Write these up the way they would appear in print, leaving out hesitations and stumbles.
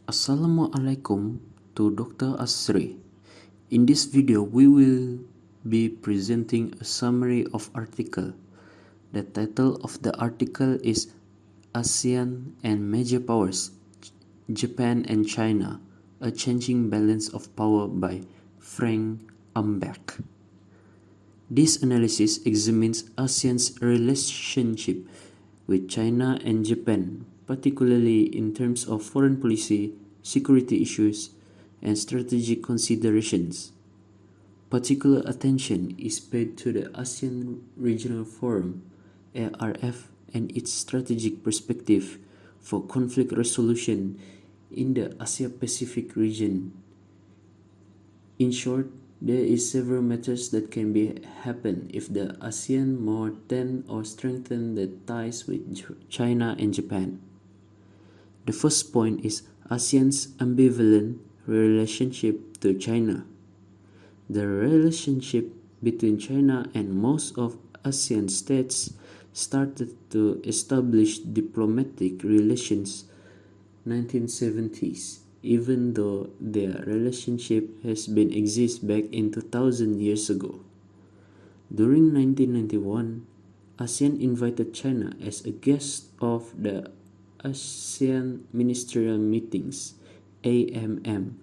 Assalamualaikum to Dr. Asri. In this video, we will be presenting a summary of article. The title of the article is ASEAN and Major Powers, Japan and China, A Changing Balance of Power by Frank Umbach. This analysis examines ASEAN's relationship with China and Japan, particularly in terms of foreign policy, security issues, and strategic considerations. Particular attention is paid to the ASEAN Regional Forum, ARF, and its strategic perspective for conflict resolution in the Asia-Pacific region. In short, there is several matters that can be happen if the ASEAN more or strengthen the ties with China and Japan. The first point is ASEAN's ambivalent relationship to China. The relationship between China and most of ASEAN states started to establish diplomatic relations 1970s, even though their relationship has been exist back in 2000 years ago. During 1991, ASEAN invited China as a guest of the ASEAN Ministerial Meetings, AMM.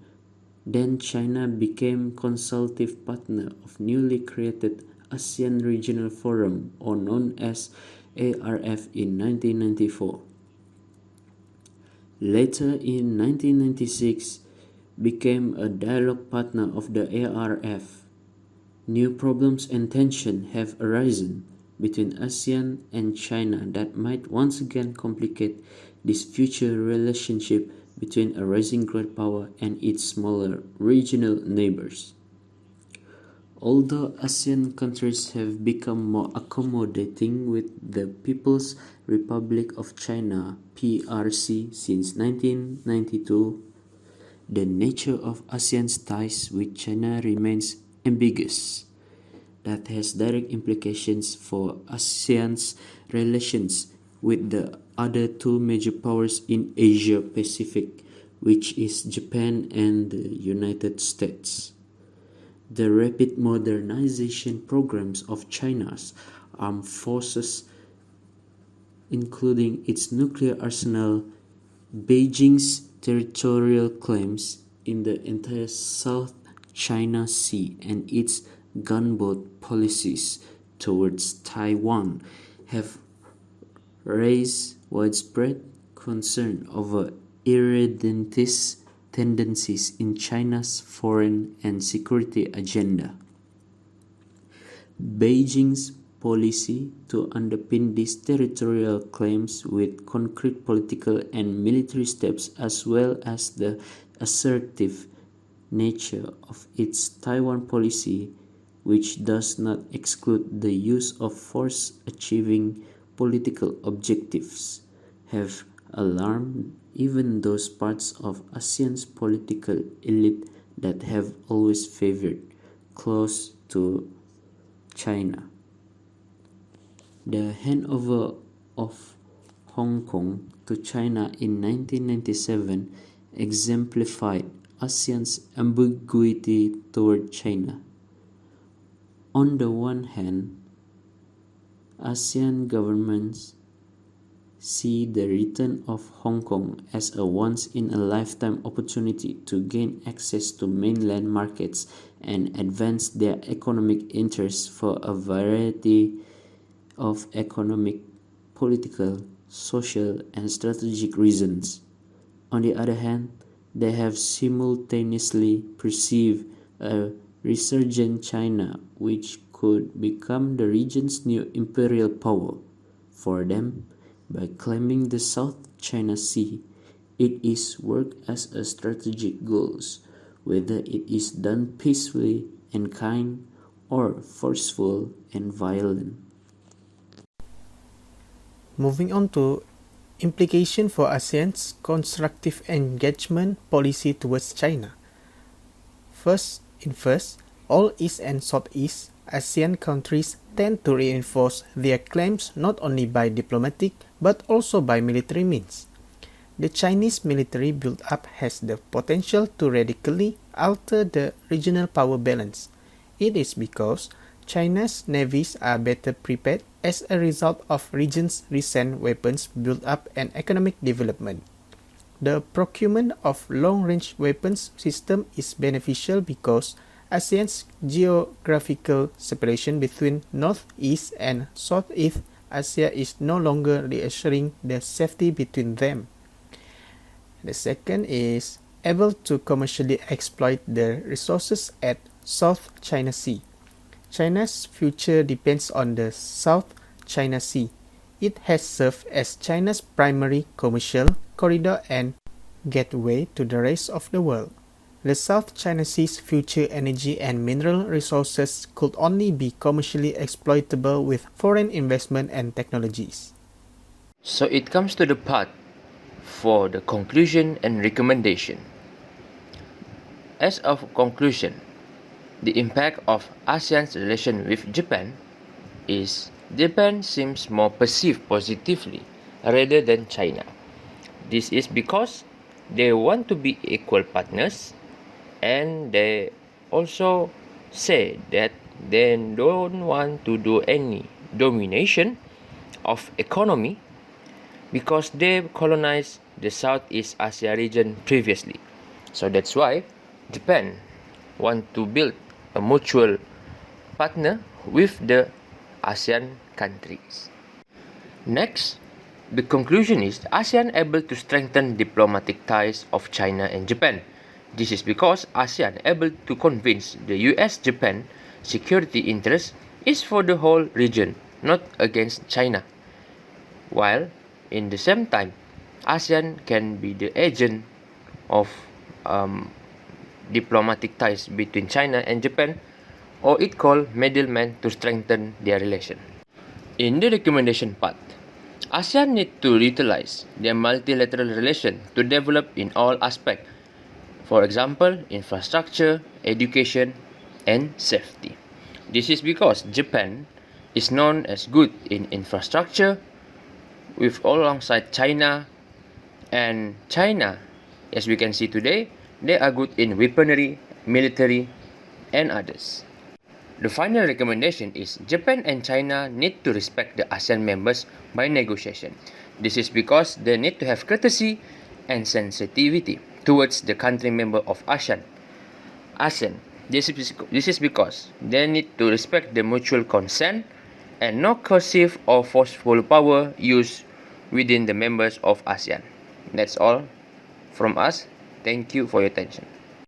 Then China became consultative partner of newly created ASEAN Regional Forum, or known as ARF, in 1994. Later in 1996, became a dialogue partner of the ARF. New problems and tension have arisen between ASEAN and China that might once again complicate this future relationship between a rising great power and its smaller regional neighbors. Although ASEAN countries have become more accommodating with the People's Republic of China (PRC) since 1992, the nature of ASEAN's ties with China remains ambiguous. That has direct implications for ASEAN's relations with the other two major powers in Asia Pacific, which is Japan and the United States. The rapid modernization programs of China's armed forces, including its nuclear arsenal, Beijing's territorial claims in the entire South China Sea, and its gunboat policies towards Taiwan have raised widespread concern over irredentist tendencies in China's foreign and security agenda. Beijing's policy to underpin these territorial claims with concrete political and military steps, as well as the assertive nature of its Taiwan policy, which does not exclude the use of force achieving political objectives, have alarmed even those parts of ASEAN's political elite that have always favored close to China. The handover of Hong Kong to China in 1997 exemplified ASEAN's ambiguity toward China. On the one hand, ASEAN governments see the return of Hong Kong as a once-in-a-lifetime opportunity to gain access to mainland markets and advance their economic interests for a variety of economic, political, social, and strategic reasons. On the other hand, they have simultaneously perceived a resurgent China which could become the region's new imperial power. For them, by claiming the South China Sea, it is worked as a strategic goals, whether it is done peacefully and kind or forceful and violent. Moving on to implication for ASEAN's constructive engagement policy towards China. First, all East and Southeast ASEAN countries tend to reinforce their claims not only by diplomatic but also by military means. The Chinese military build-up has the potential to radically alter the regional power balance. It is because China's navies are better prepared as a result of region's recent weapons build-up and economic development. The procurement of long-range weapons system is beneficial because ASEAN's geographical separation between Northeast and Southeast Asia is no longer reassuring the safety between them. The second is able to commercially exploit the resources at South China Sea. China's future depends on the South China Sea. It has served as China's primary commercial corridor and gateway to the rest of the world. The South China Sea's future energy and mineral resources could only be commercially exploitable with foreign investment and technologies. So it comes to the part for the conclusion and recommendation. As of conclusion, the impact of ASEAN's relation with Japan is Japan seems more perceived positively rather than China. This is because they want to be equal partners, and they also say that they don't want to do any domination of economy because they colonized the Southeast Asia region previously. So that's why Japan want to build a mutual partner with the ASEAN countries. Next, the conclusion is ASEAN able to strengthen diplomatic ties of China and Japan. This is because ASEAN able to convince the US-Japan security interest is for the whole region, not against China. While in the same time, ASEAN can be the agent of diplomatic ties between China and Japan, or it called middleman to strengthen their relation. In the recommendation part, ASEAN need to utilize their multilateral relation to develop in all aspects. For example, infrastructure, education, and safety. This is because Japan is known as good in infrastructure with alongside China, and China, as we can see today, they are good in weaponry, military, and others. The final recommendation is Japan and China need to respect the ASEAN members by negotiation. This is because they need to have courtesy and sensitivity towards the country member of ASEAN. This is because they need to respect the mutual consent and no coercive or forceful power used within the members of ASEAN. That's all from us. Thank you for your attention.